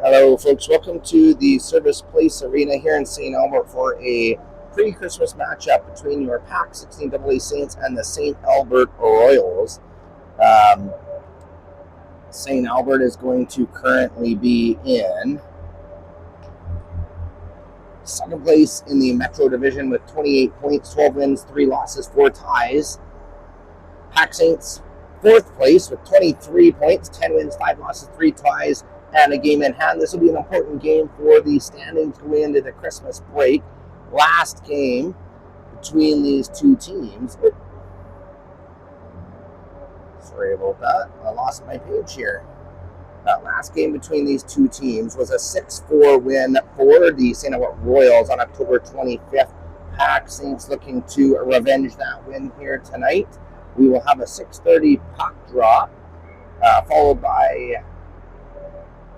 Hello, folks. Welcome to the Servus Place Arena here in St. Albert for a pre-Christmas matchup between your PAC 16AA Saints and the St. Albert Royals. Um, St. Albert is going to currently be in second place in the Metro Division with 28 points, 12 wins, 3 losses, 4 ties. PAC Saints, fourth place with 23 points, 10 wins, 5 losses, 3 ties, and a game in hand. This will be an important game for the standings going into the Christmas break. Last game between these two teams. Sorry about that. I lost my page here. That last game between these two teams was a 6-4 win for the St. Albert Royals on October 25th. PAC Saints looking to revenge that win here tonight. We will have a 6:30 puck drop, followed by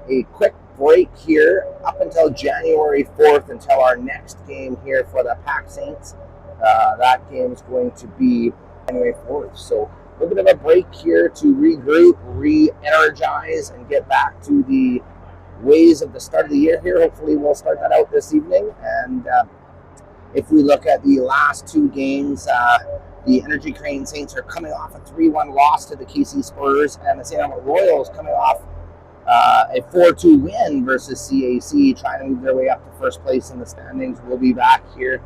a quick break here up until January 4th until our next game here for the PAC Saints. That game is going to be January 4th. So a little bit of a break here to regroup, re-energize, and get back to the ways of the start of the year here. Hopefully we'll start that out this evening. And if we look at the last two games, the Energy Crane Saints are coming off a 3-1 loss to the KC Spurs, and the St. Albert Royals coming off a 4-2 win versus CAC, trying to move their way up to first place in the standings. We'll be back here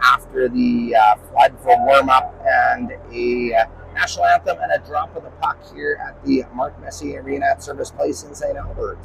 after the flood for warm-up and a national anthem and a drop of the puck here at the Mark Messier Arena at Servus Place in St. Albert.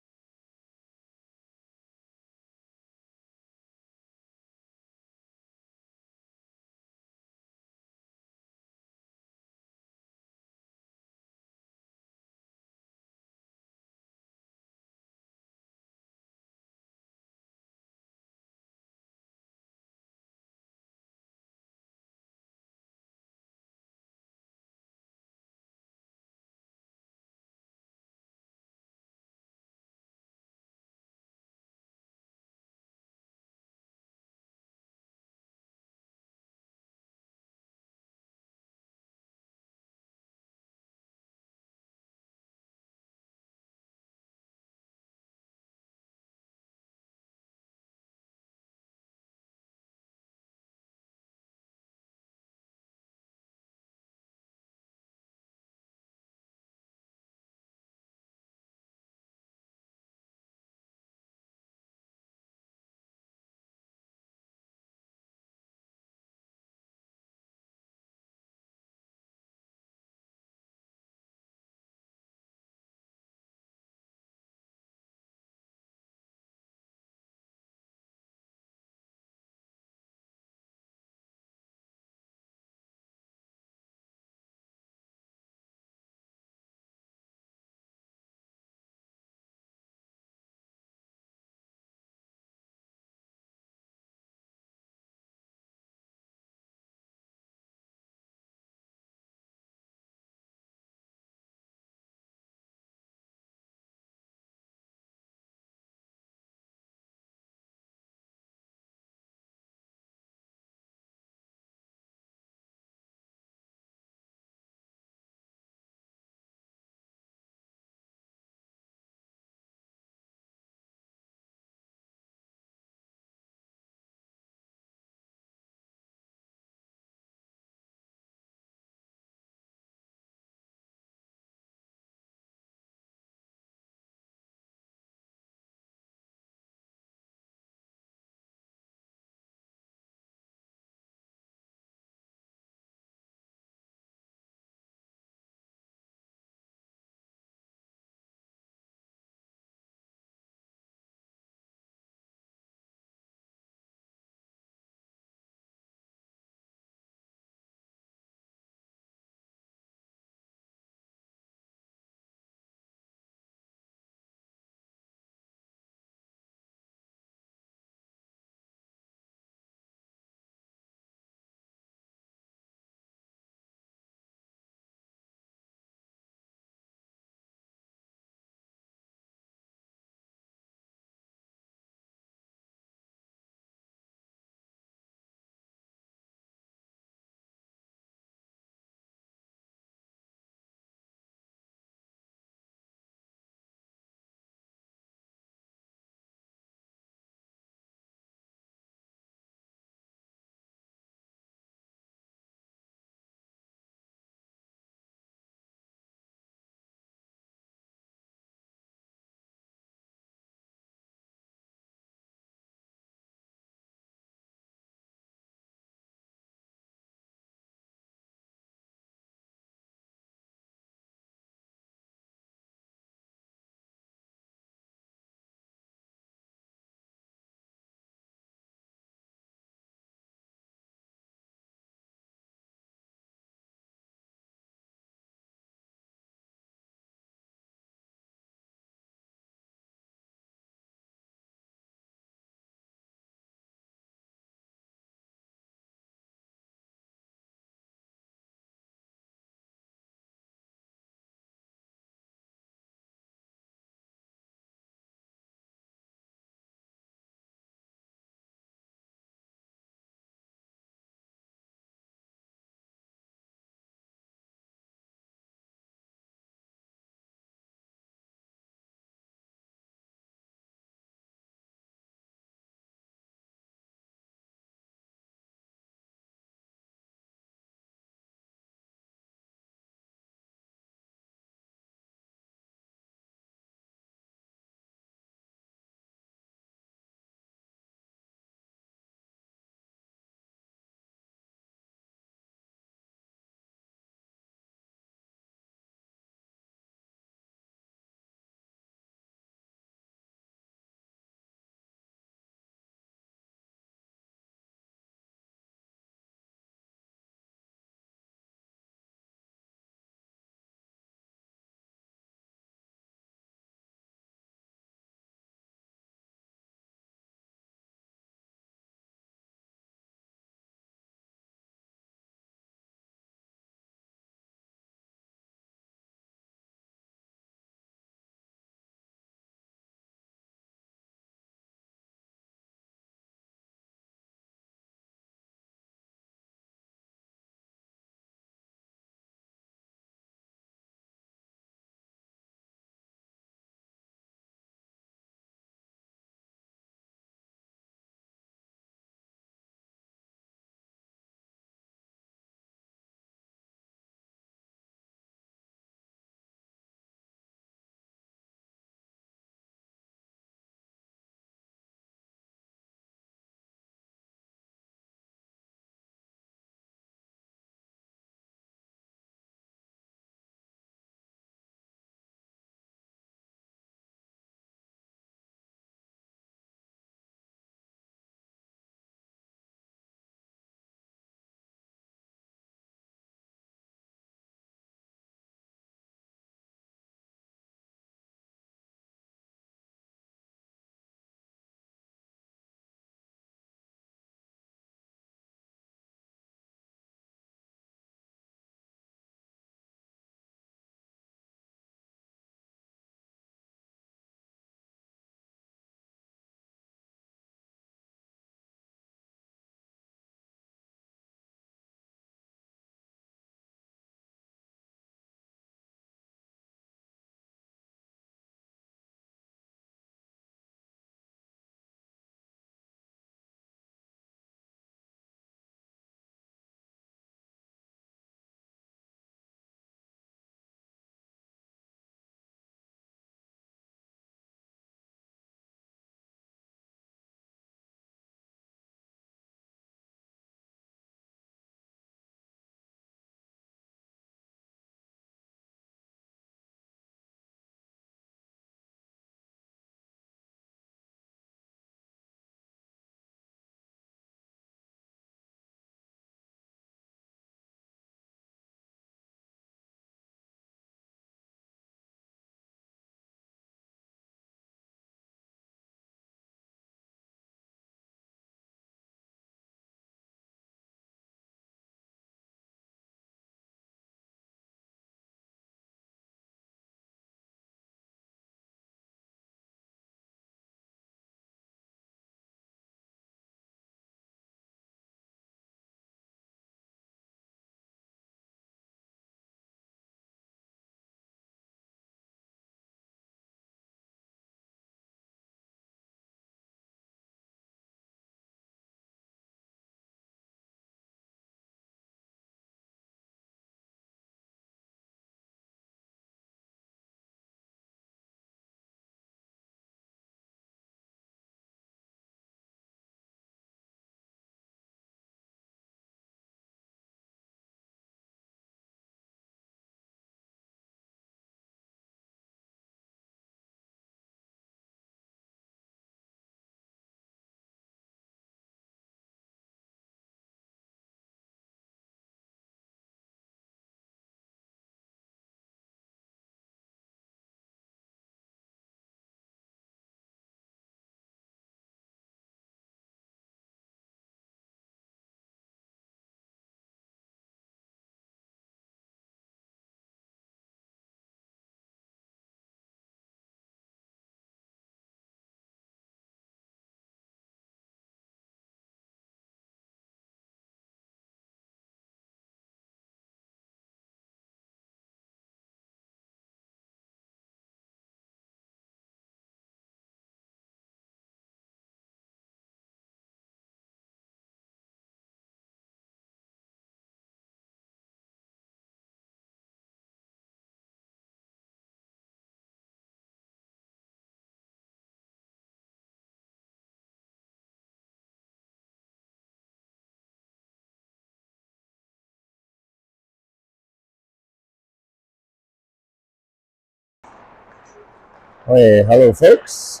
Hey, hello folks.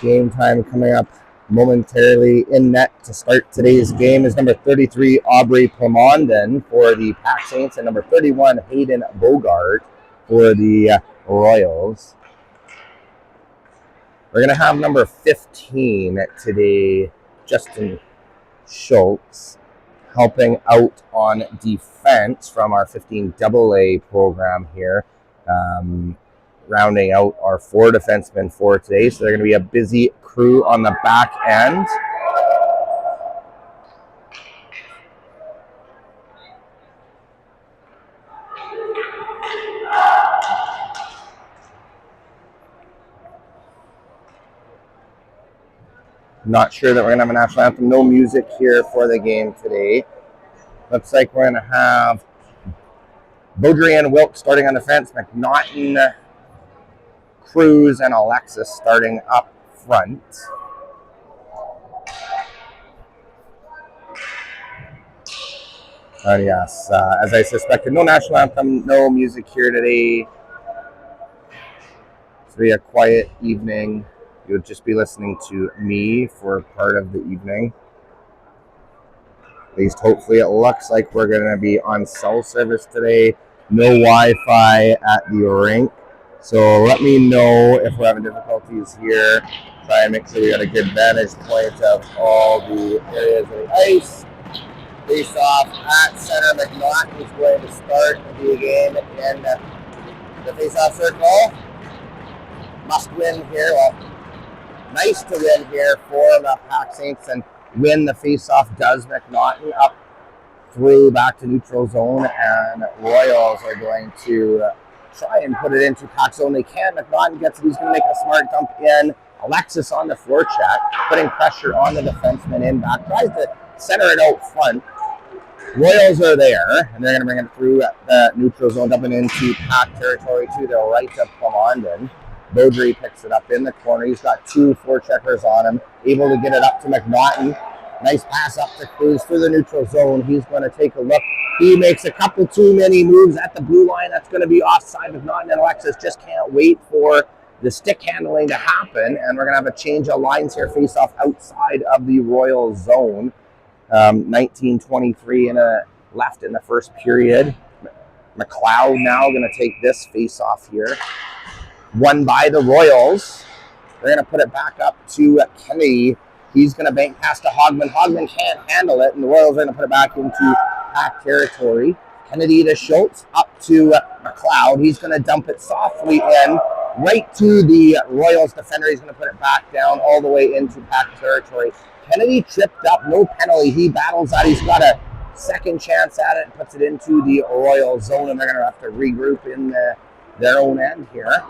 Game time coming up momentarily. In net to start today's game is number 33 Aubrey Plamondon for the PAC Saints and number 31 Hayden Bogart for the Royals. We're going to have number 15 today, Justin Schultz, helping out on defense from our 15AA program here. Rounding out our 4 defensemen for today. So they're going to be a busy crew on the back end. Not sure that we're going to have a national anthem. No music here for the game today. Looks like we're going to have Beaudry and Wilkes starting on defense. McNaughton, Cruz, and Alexis starting up front. And yes, as I suspected, no national anthem, no music here today. It's going to be a quiet evening. You'll just be listening to me for part of the evening. At least hopefully it looks like we're going to be on cell service today. No Wi-Fi at the rink. So let me know if we're having difficulties here. Try and make sure we got a good vantage point of all the areas of the ice. Face off at center. McNaughton is going to start the game in the face-off circle. Must win here. Well, nice to win here for the PAC Saints and win the face-off. Does McNaughton up through back to neutral zone, and Royals are going to try and put it into PAC zone. They can. McNaughton gets it. He's going to make a smart dump in. Alexis on the forecheck, putting pressure on the defenseman in back. Tries to center it out front. Royals are there, and they're going to bring it through the neutral zone, dumping into PAC territory to the right of Plamondon. Beaudry picks it up in the corner. He's got 2 forecheckers on him, able to get it up to McNaughton. Nice pass up to Cruz through the neutral zone. He's going to take a look. He makes a couple too many moves at the blue line. That's going to be offside. McNaughton and Alexis just can't wait for the stick handling to happen, and we're going to have a change of lines here. Face off outside of the Royal zone. 19:23 left in the first period. McLeod now going to take this face off here. Won by the Royals. They're going to put it back up to Kennedy. He's going to bank pass to Hogman. Hogman can't handle it, and the Royals are going to put it back into PAC territory. Kennedy to Schultz, up to McLeod. He's going to dump it softly in, right to the Royals defender. He's going to put it back down all the way into PAC territory. Kennedy tripped up, no penalty. He battles that. He's got a second chance at it and puts it into the Royal zone, and they're going to have to regroup in their own end here.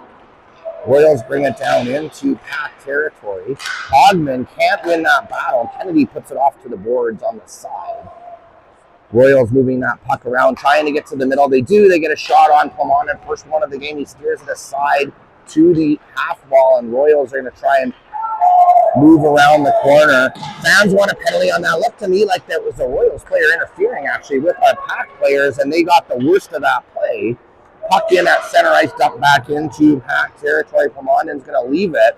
Royals bring it down into PAC territory. Hogman can't win that battle. Kennedy puts it off to the boards on the side. Royals moving that puck around, trying to get to the middle. They do. They get a shot on Plamondon. First one of the game. He steers it aside to the half wall, and Royals are going to try and move around the corner. Fans want a penalty on that. Looked to me like that was a Royals player interfering actually with our PAC players, and they got the worst of that play. Puck in at center ice, dumped back into PAC territory. Plamondon's going to leave it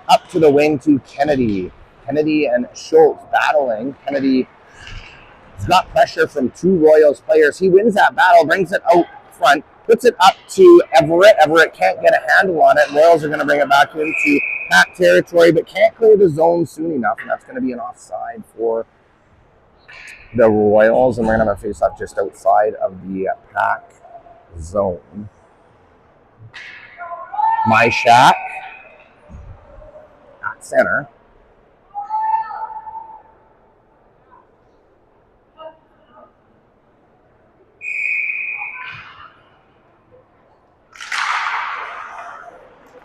up to the wing to Kennedy. Kennedy and Schultz battling. Kennedy's got pressure from 2 Royals players. He wins that battle, brings it out front, puts it up to Everett. Everett can't get a handle on it. Royals are going to bring it back into PAC territory, but can't clear the zone soon enough, and that's going to be an offside for the Royals, and we're going to have a face-off just outside of the PAC zone. Myshak at center.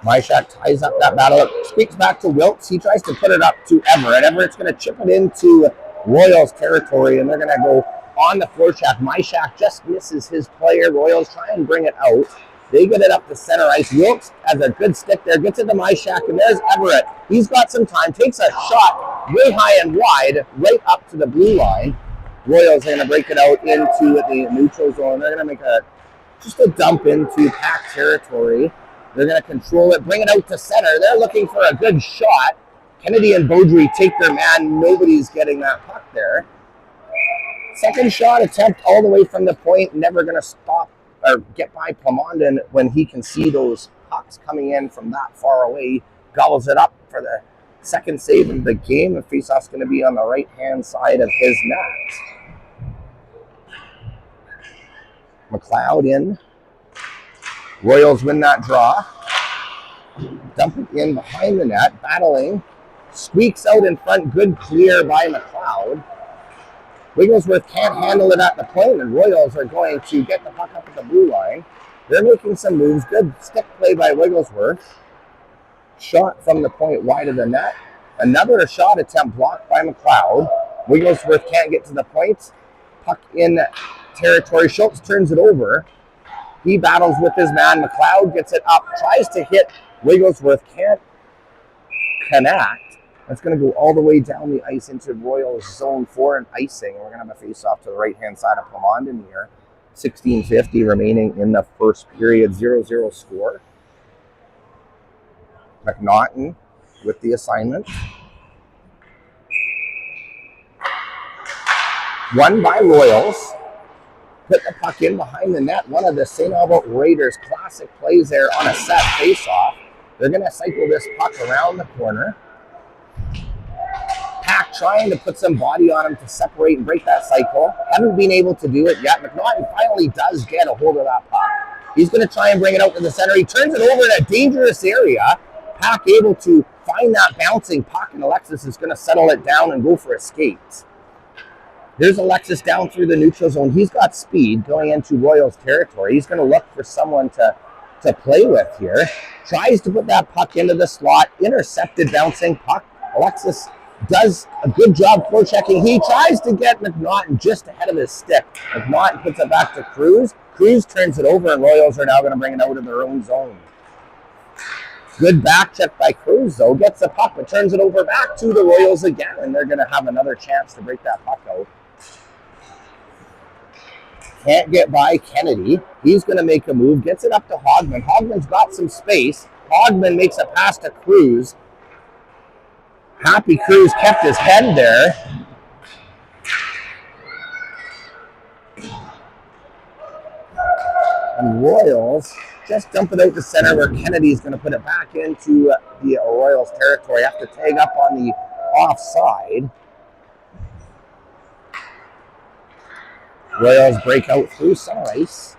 Myshak ties up that battle. Speaks back to Wilkes. He tries to put it up to Everett. Everett's going to chip it into Royals territory, and they're going to go on the forecheck. Myshak just misses his player. Royals try and bring it out. They get it up to center ice. Wilkes has a good stick there, gets it to Myshak, and there's Everett. He's got some time, takes a shot way high and wide, right up to the blue line. Royals are going to break it out into the neutral zone. They're going to make just a dump into PAC territory. They're going to control it, bring it out to center. They're looking for a good shot. Kennedy and Beaudry take their man. Nobody's getting that puck there. Second shot attempt all the way from the point. Never going to stop or get by Plamondon when he can see those pucks coming in from that far away. Gobbles it up for the second save of the game. The faceoff's going to be on the right-hand side of his net. McLeod in. Royals win that draw. Dump it in behind the net. Battling. Squeaks out in front. Good clear by McLeod. Wigglesworth can't handle it at the point, and Royals are going to get the puck up at the blue line. They're making some moves. Good stick play by Wigglesworth. Shot from the point wide of the net. Another shot attempt blocked by McLeod. Wigglesworth can't get to the point. Puck in territory. Schultz turns it over. He battles with his man. McLeod gets it up. Tries to hit Wigglesworth. Can't connect. That's going to go all the way down the ice into Royals zone 4 and icing. We're going to have a face-off to the right-hand side of Plamondon here. 16:50 remaining in the first period. 0-0 score. McNaughton with the assignment. Won by Royals. Put the puck in behind the net. One of the St. Albert Raiders' classic plays there on a set face-off. They're going to cycle this puck around the corner. PAC trying to put some body on him to separate and break that cycle. Haven't been able to do it yet. McNaughton finally does get a hold of that puck. He's going to try and bring it out to the center. He turns it over in a dangerous area. PAC able to find that bouncing puck, and Alexis is going to settle it down and go for a skate. Here's Alexis down through the neutral zone. He's got speed going into Royals territory. He's going to look for someone to play with here. Tries to put that puck into the slot. Intercepted bouncing puck. Alexis does a good job forechecking. He tries to get McNaughton just ahead of his stick. McNaughton puts it back to Cruz. Cruz turns it over, and Royals are now going to bring it out of their own zone. Good back check by Cruz, though. Gets the puck, but turns it over back to the Royals again, and they're going to have another chance to break that puck out. Can't get by Kennedy. He's going to make a move. Gets it up to Hogman. Hogman's got some space. Hogman makes a pass to Cruz. Happy Cruz kept his head there. And Royals just dump it out to center where Kennedy's going to put it back into the Royals territory. Have to tag up on the offside. Royals break out through center ice.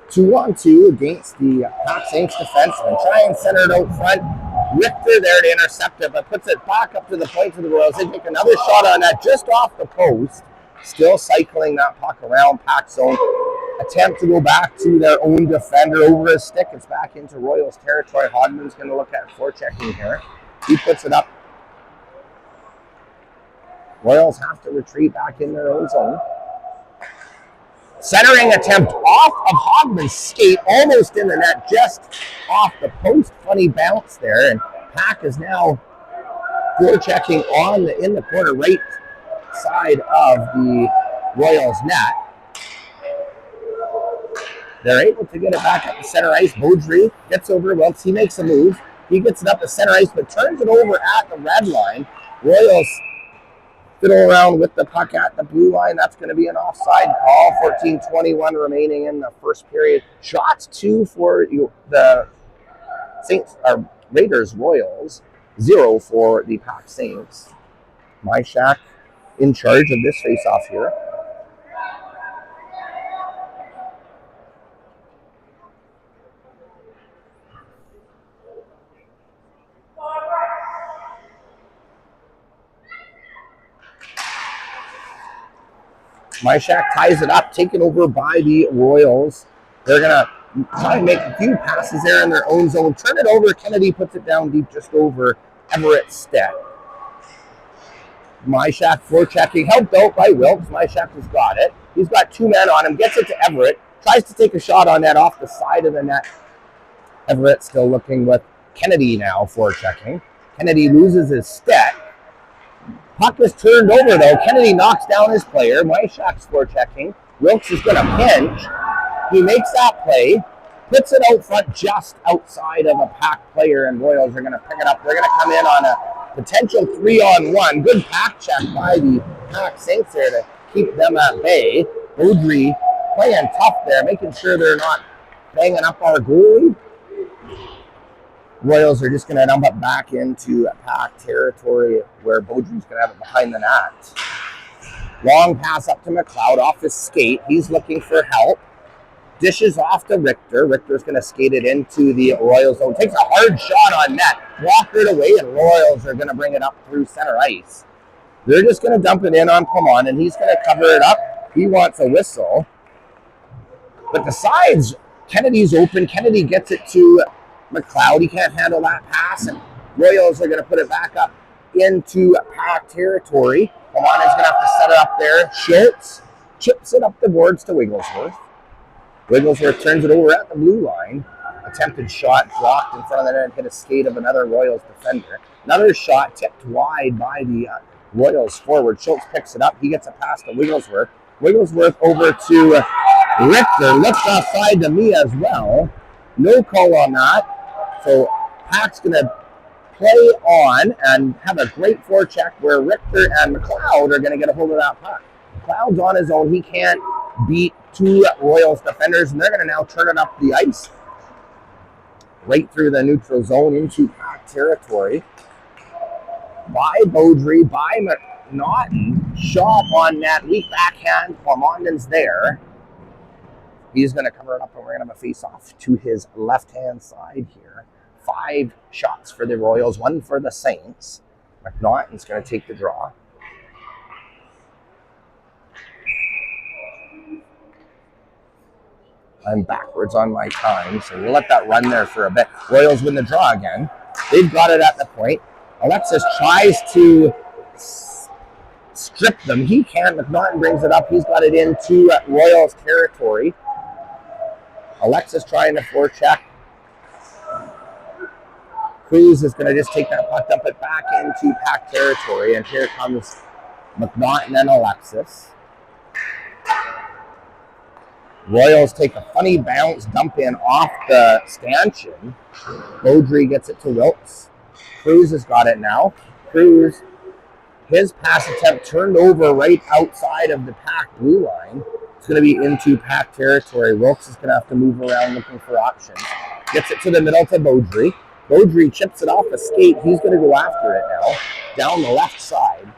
2-on-2 against the PAC Saints defenseman. Try and center it out front. Richter there to intercept it, but puts it back up to the point to the Royals. They take another shot on that just off the post. Still cycling that puck around PAC zone. Attempt to go back to their own defender over his stick. It's back into Royals territory. Hodman's going to look at forechecking here. He puts it up. Royals have to retreat back in their own zone. Centering attempt off of Hogman's skate, almost in the net, just off the post. Funny bounce there, and PAC is now forechecking in the corner right side of the Royals net. They're able to get it back up to center ice. Beaudry gets over Wilkes. He makes a move. He gets it up to center ice, but turns it over at the red line. Royals fiddle around with the puck at the blue line. That's going to be an offside call. 14:21 remaining in the first period. Shots 2 for the Saints, Raiders. Royals 0 for the PAC Saints. Myshak in charge of this face-off here. Myshak ties it up, taken over by the Royals. They're going to try and make a few passes there in their own zone. Turn it over. Kennedy puts it down deep just over Everett's stick. Myshak forechecking, helped out by Wilkes. Myshak has got it. He's got 2 men on him, gets it to Everett. Tries to take a shot on that off the side of the net. Everett still looking with Kennedy now forechecking. Kennedy loses his stick. Puck is turned over, though. Kennedy knocks down his player. Myshak's forechecking. Wilkes is going to pinch. He makes that play. puts it out front just outside of a PAC player, and Royals are going to pick it up. They're going to come in on a potential 3-on-1. Good PAC check by the PAC Saints there to keep them at bay. Beaudry playing tough there, making sure they're not banging up our goalie. Royals are just going to dump it back into PAC territory where Beaudry's going to have it behind the net. Long pass up to McLeod off his skate. He's looking for help. Dishes off to Richter. Richter's going to skate it into the Royals zone. Takes a hard shot on net. Walkered away, and Royals are going to bring it up through center ice. They're just going to dump it in on Plamond, and he's going to cover it up. He wants a whistle. But the sides, Kennedy's open. Kennedy gets it to McLeod. He can't handle that pass, and Royals are going to put it back up into PAC territory. Plamond is going to have to set it up there. Schultz chips it up the boards to Wigglesworth. Wigglesworth turns it over at the blue line. Attempted shot blocked in front of the net and hit a skate of another Royals defender. Another shot tipped wide by the Royals forward. Schultz picks it up. He gets a pass to Wigglesworth. Wigglesworth over to Richter. Looks offside to me as well. No call on that. So PAC's going to play on and have a great forecheck where Richter and McLeod are going to get a hold of that puck. McLeod's on his own. He can't beat two Royals defenders, and they're going to now turn it up the ice right through the neutral zone into PAC territory. By Beaudry, by McNaughton, shot on net, weak backhand. Plamondon's there. He's going to cover it up, and we're going to have a face-off to his left-hand side here. 5 shots for the Royals, 1 for the Saints. McNaughton's going to take the draw. I'm backwards on my time, so we'll let that run there for a bit. Royals win the draw again. They've got it at the point. Alexis tries to strip them. He can't. McNaughton brings it up. He's got it into Royals territory. Alexis trying to forecheck. Cruz is going to just take that puck, dump it back into PAC territory, and here comes McNaughton and Alexis. Royals take a funny bounce, dump in off the stanchion. Beaudry gets it to Wilkes. Cruz has got it now. Cruz, his pass attempt turned over right outside of the PAC blue line. It's going to be into PAC territory. Wilkes is going to have to move around looking for options. Gets it to the middle to Beaudry. Beaudry chips it off a skate. He's going to go after it now, down the left side.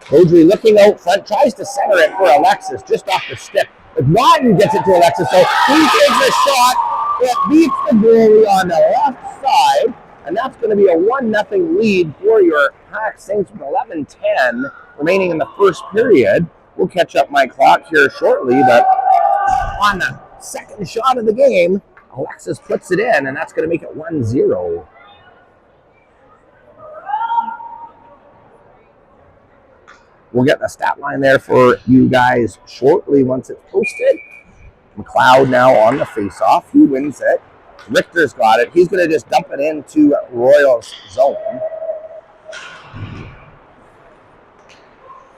Beaudry looking out front, tries to center it for Alexis, just off the stick. McNaughton gets it to Alexis, so he takes a shot. It beats the goalie on the left side, and that's going to be a 1-0 lead for your PAC Saints with 11:10 remaining in the first period. We'll catch up my clock here shortly, but on the second shot of the game, Alexis puts it in, and that's going to make it 1-0. We'll get the stat line there for you guys shortly once it's posted. McLeod now on the face-off. He wins it. Richter's got it. He's going to just dump it into Royals zone.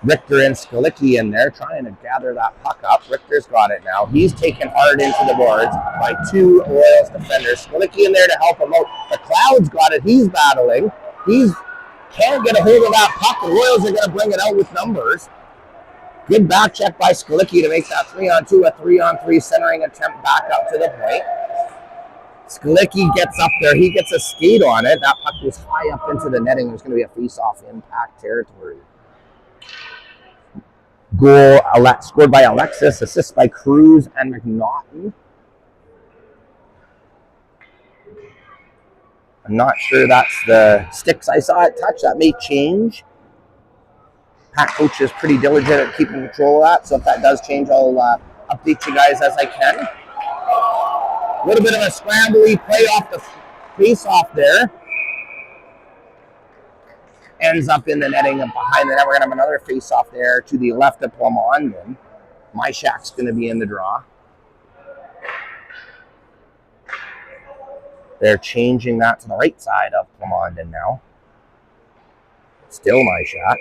Richter and Skalicki in there trying to gather that puck up. Richter's got it now. He's taken hard into the boards by 2 Royals defenders. Skalicki in there to help him out. McLeod's got it. He's battling. He's can't get a hold of that puck. The Royals are going to bring it out with numbers. Good back check by Skalicki to make that 3-on-2, a 3-on-3 centering attempt back up to the point. Skalicki gets up there. He gets a skate on it. That puck was high up into the netting. There's going to be a face-off in PAC territory. Goal scored by Alexis. Assist by Cruz and McNaughton. I'm not sure that's the sticks I saw it touch. That may change. PAC coach is pretty diligent at keeping control of that, so if that does change, I'll update you guys as I can. A little bit of a scrambly play off the face-off there. Ends up in the netting and behind the net. We're going to have another face-off there to the left of Plamondon. Myshak's going to be in the draw. They're changing that to the right side of Plamondon now. Still Myshak.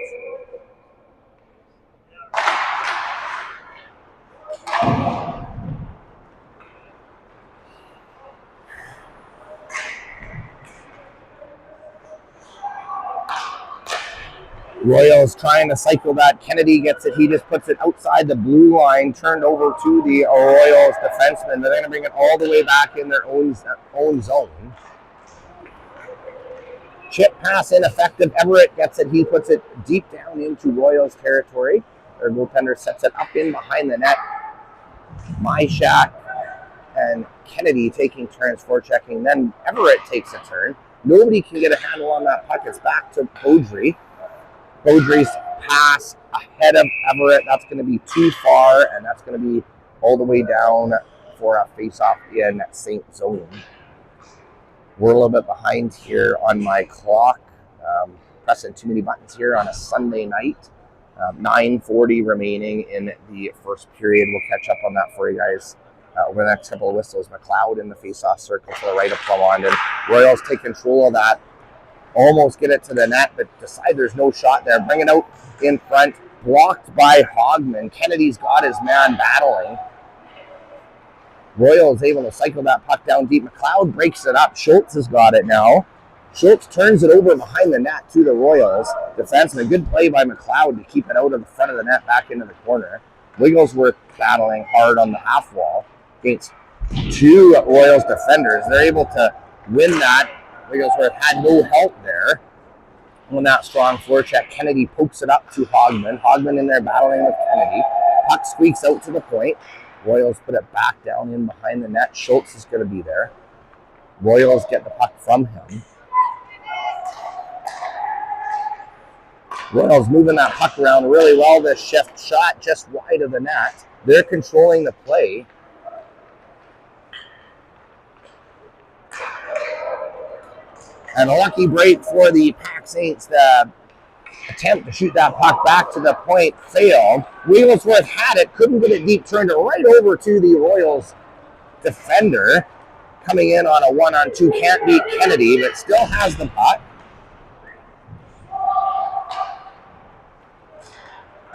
Royals trying to cycle that. Kennedy gets it. He just puts it outside the blue line, turned over to the Royals defenseman. They're going to bring it all the way back in their own zone. Chip pass ineffective. Everett gets it. He puts it deep down into Royals territory. Their goaltender sets it up in behind the net. Myshak and Kennedy taking turns for checking. Then Everett takes a turn. Nobody can get a handle on that puck. It's back to Beaudry. Beaudry's pass ahead of Everett. That's going to be too far, and that's going to be all the way down for a face-off in St. Zone. We're a little bit behind here on my clock. Pressing too many buttons here on a Sunday night. 9:40 remaining in the first period. We'll catch up on that for you guys over the next couple of whistles. McLeod in the face-off circle to the right of Plumond. And Royals take control of that. Almost get it to the net, but decide there's no shot there. Bring it out in front. Blocked by Hogman. Kennedy's got his man battling. Royals able to cycle that puck down deep. McLeod breaks it up. Schultz has got it now. Schultz turns it over behind the net to the Royals defenseman. Good play by McLeod to keep it out of the front of the net back into the corner. Wigglesworth battling hard on the half wall against two Royals defenders. They're able to win that. Wigglesworth had no help there on that strong forecheck. Kennedy pokes it up to Hogman. Hogman in there battling with Kennedy. Puck squeaks out to the point. Royals put it back down in behind the net. Schultz is going to be there. Royals get the puck from him. Royals moving that puck around really well this shift. Shot just wide of the net. They're controlling the play. And a lucky break for the PAC Saints. The attempt to shoot that puck back to the point failed. Wigglesworth had it, couldn't get it deep, turned it right over to the Royals defender. Coming in on a 1-on-2, can't beat Kennedy, but still has the puck.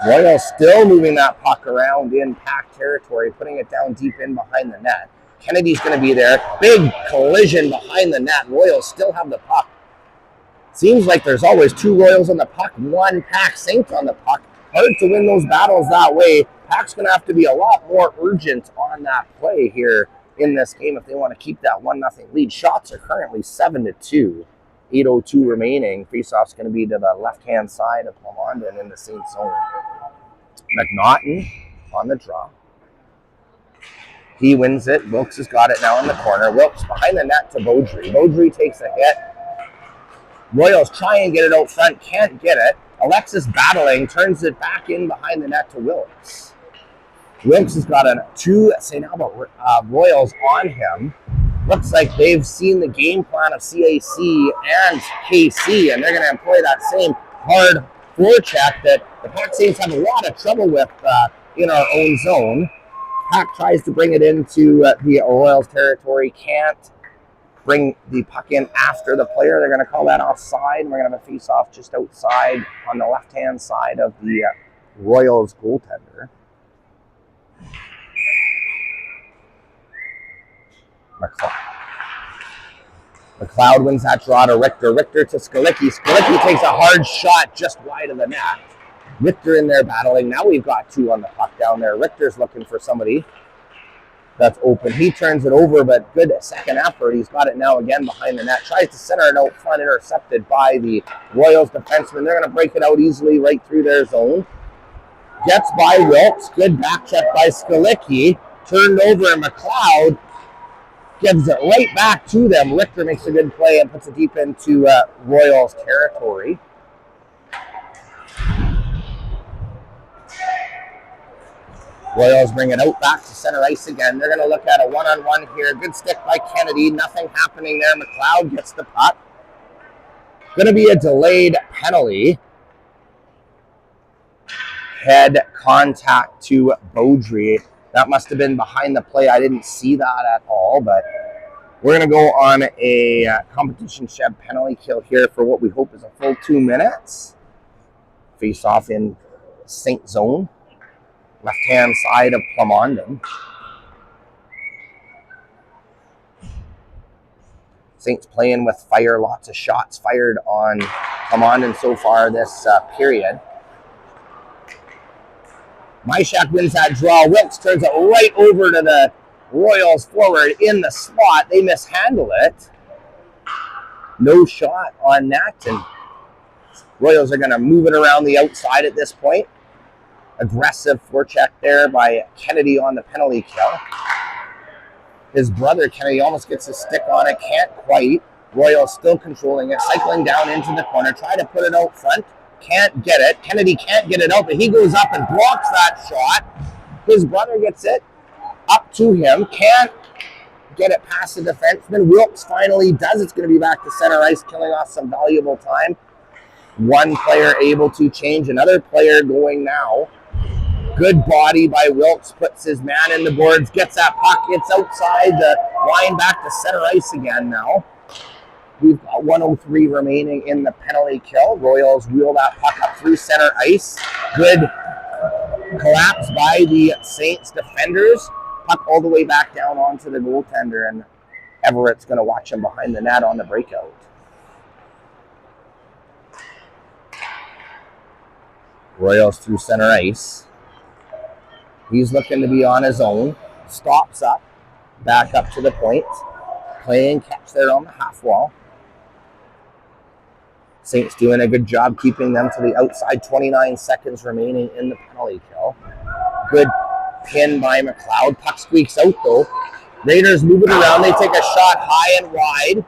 Royals still moving that puck around in PAC territory, putting it down deep in behind the net. Kennedy's going to be there. Big collision behind the net. Royals still have the puck. Seems like there's always two Royals on the puck, one PAC Saint on the puck. Hard to win those battles that way. PAC's going to have to be a lot more urgent on that play here in this game if they want to keep that 1-0 lead. Shots are currently 7-2. 8:02 remaining. Faceoff's going to be to the left-hand side of Plumond and in the Saint zone. McNaughton on the draw. He wins it. Wilkes has got it now in the corner. Wilkes behind the net to Beaudry. Beaudry takes a hit. Royals try and get it out front. Can't get it. Alexis battling. Turns it back in behind the net to Wilkes. Wilkes has got two St. Albert Royals on him. Looks like they've seen the game plan of CAC and KC, and they're going to employ that same hard forecheck that the PAC Saints have a lot of trouble with in our own zone. PAC tries to bring it into the Royals territory, can't bring the puck in after the player. They're going to call that offside. We're going to have a face-off just outside on the left-hand side of the Royals goaltender. McLeod wins that draw to Richter. Richter to Skalicki. Skalicki takes a hard shot just wide of the net. Richter in there battling. Now we've got two on the puck down there. Richter's looking for somebody that's open. He turns it over, but good second effort. He's got it now again behind the net. Tries to center it out front, intercepted by the Royals defenseman. They're going to break it out easily right through their zone. Gets by Wilkes. Good back check by Skalicki. Turned over, and McLeod gives it right back to them. Richter makes a good play and puts it deep into Royals territory. Royals bring it out back to center ice again. They're going to look at a 1-on-1 here. Good stick by Kennedy. Nothing happening there. McLeod gets the puck. Going to be a delayed penalty. Head contact to Beaudry. That must have been behind the play. I didn't see that at all, but we're going to go on a competition shed penalty kill here for what we hope is a full 2 minutes. Face off in Saint Zone. Left-hand side of Plumond. Saints playing with fire. Lots of shots fired on come on in so far this period. Myshak wins that draw. Wilkes turns it right over to the Royals forward in the slot. They mishandle it. No shot on that, and Royals are going to move it around the outside at this point. Aggressive forecheck there by Kennedy on the penalty kill. His brother Kennedy almost gets a stick on it, can't quite. Royals still controlling it, cycling down into the corner, try to put it out front, can't get it. Kennedy can't get it out, but he goes up and blocks that shot. His brother gets it up to him, can't get it past the defenseman. Wilkes finally does. It's going to be back to center ice, killing off some valuable time. One player able to change, another player going now. Good body by Wilkes, puts his man in the boards, gets that puck, it's outside the line, back to center ice again now. We've got 1:03 remaining in the penalty kill. Royals wheel that puck up through center ice. Good collapse by the Saints defenders. Puck all the way back down onto the goaltender, and Everett's going to watch him behind the net on the breakout. Royals through center ice. He's looking to be on his own. Stops up, back up to the point. Playing catch there on the half wall. Saints doing a good job keeping them to the outside. 29 seconds remaining in the penalty kill. Good pin by McLeod. Puck squeaks out though. Raiders move it around. They take a shot high and wide.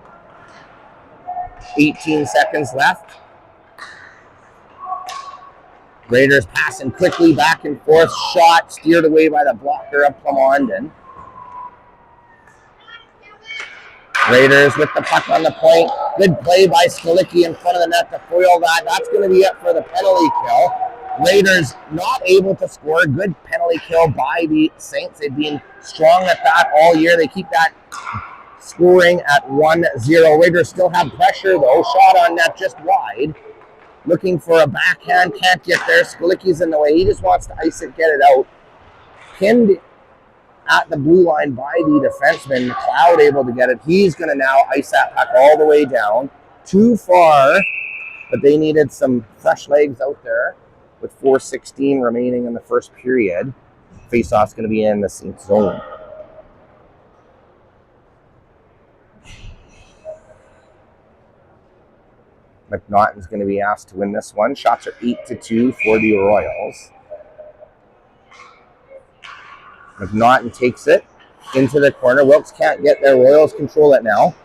18 seconds left. Raiders passing quickly back and forth. Shot steered away by the blocker of Plamondon. Raiders with the puck on the point. Good play by Skalicki in front of the net to foil that. That's going to be it for the penalty kill. Raiders not able to score. Good penalty kill by the Saints. They've been strong at that all year. They keep that scoring at 1-0. Raiders still have pressure though. Shot on net just wide. Looking for a backhand. Can't get there. Skalicki's in the way. He just wants to ice it, get it out. Pinned at the blue line by the defenseman. McLeod able to get it. He's going to now ice that puck all the way down. Too far, but they needed some fresh legs out there with 4:16 remaining in the first period. Faceoff's going to be in the Saints zone. McNaughton's going to be asked to win this one. Shots are 8-2 for the Royals. McNaughton takes it into the corner. Wilkes can't get there. Royals control it now.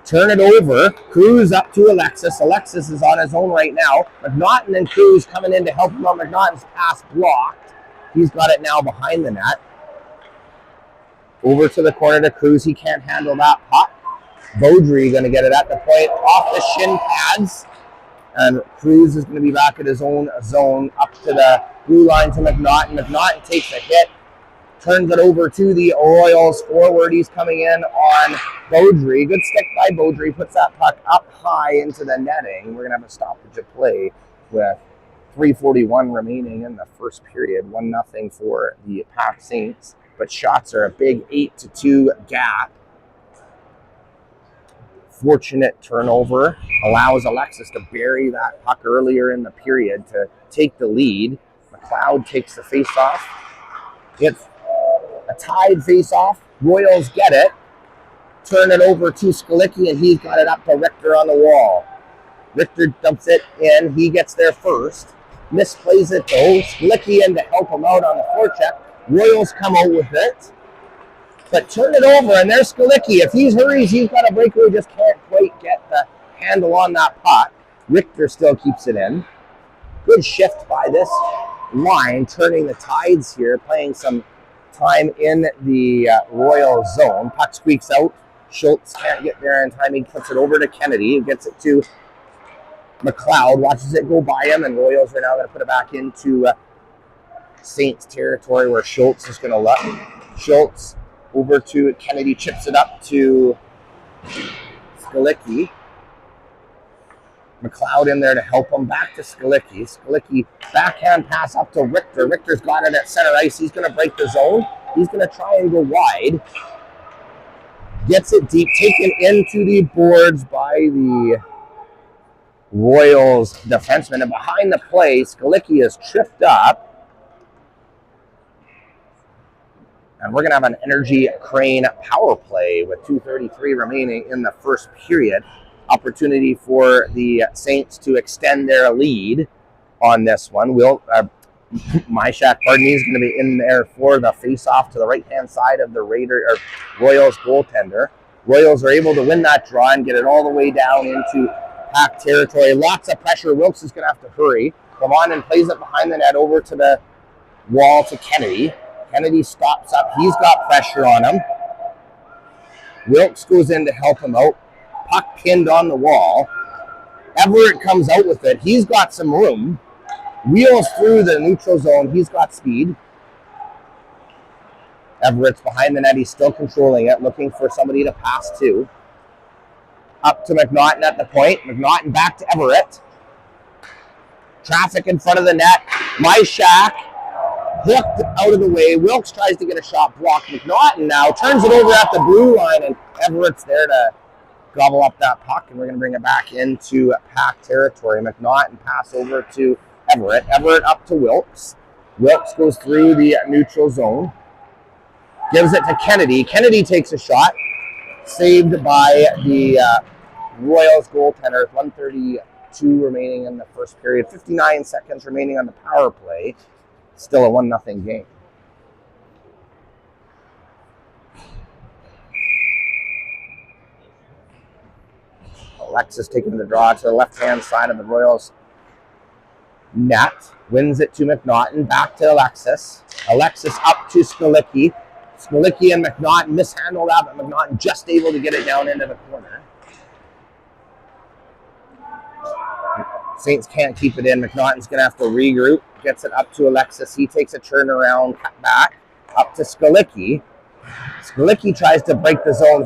Turn it over. Cruz up to Alexis. Alexis is on his own right now. McNaughton and Cruz coming in to help him out. McNaughton's pass blocked. He's got it now behind the net. Over to the corner to Cruz. He can't handle that puck. Beaudry going to get it at the point off the shin pads. And Cruz is going to be back at his own zone up to the blue line to McNaughton. McNaughton takes a hit. Turns it over to the Royals forward. He's coming in on Beaudry. Good stick by Beaudry. Puts that puck up high into the netting. We're going to have a stoppage of play with 3:41 remaining in the first period. 1-0 for the PAC Saints. But shots are a big 8-2 gap. Fortunate turnover. Allows Alexis to bury that puck earlier in the period to take the lead. McLeod takes the faceoff. It's a tied face-off. Royals get it. Turn it over to Skalicki, and he's got it up to Richter on the wall. Richter dumps it in. He gets there first. Misplays it, though. Skalicki in to help him out on the forecheck. Royals come out with it. But turn it over, and there's Skalicki. If he hurries, he's got a breakaway. Just can't quite get the handle on that puck. Richter still keeps it in. Good shift by this line, turning the tides here, playing some time in the Royal zone. Puck squeaks out. Schultz can't get there in time. He puts it over to Kennedy. He gets it to McLeod. Watches it go by him, and Royals are now going to put it back into Saints territory where Schultz is going to look. Schultz over to Kennedy. Chips it up to Skalicki. McLeod in there to help him. Back to Skalicki. Skalicki backhand pass up to Richter. Richter's got it at center ice. He's going to break the zone. He's going to try and go wide. Gets it deep. Taken into the boards by the Royals defenseman. And behind the play, Skalicki is tripped up. And we're going to have an Energy Crane power play with 2:33 remaining in the first period. Opportunity for the Saints to extend their lead on this one. Myshak, pardon me, is going to be in there for the face-off to the right-hand side of the Royals goaltender. Royals are able to win that draw and get it all the way down into PAC territory. Lots of pressure. Wilkes is going to have to hurry. Come on and plays it behind the net over to the wall to Kennedy. Kennedy stops up. He's got pressure on him. Wilkes goes in to help him out. Puck pinned on the wall. Everett comes out with it. He's got some room. Wheels through the neutral zone. He's got speed. Everett's behind the net. He's still controlling it, looking for somebody to pass to. Up to McNaughton at the point. McNaughton back to Everett. Traffic in front of the net. Myshak hooked out of the way. Wilkes tries to get a shot blocked. McNaughton now turns it over at the blue line, and Everett's there to gobble up that puck, and we're going to bring it back into PAC territory. McNaughton pass over to Everett. Everett up to Wilkes. Wilkes goes through the neutral zone. Gives it to Kennedy. Kennedy takes a shot. Saved by the Royals goaltender. 1:32 remaining in the first period. 59 seconds remaining on the power play. Still a 1-0 game. Alexis taking the draw to the left-hand side of the Royals net. Wins it to McNaughton. Back to Alexis. Alexis up to Skalicki. Skalicki and McNaughton mishandled that, but McNaughton just able to get it down into the corner. Saints can't keep it in. McNaughton's going to have to regroup. Gets it up to Alexis. He takes a turnaround, cut back. Up to Skalicki. Skalicki tries to break the zone.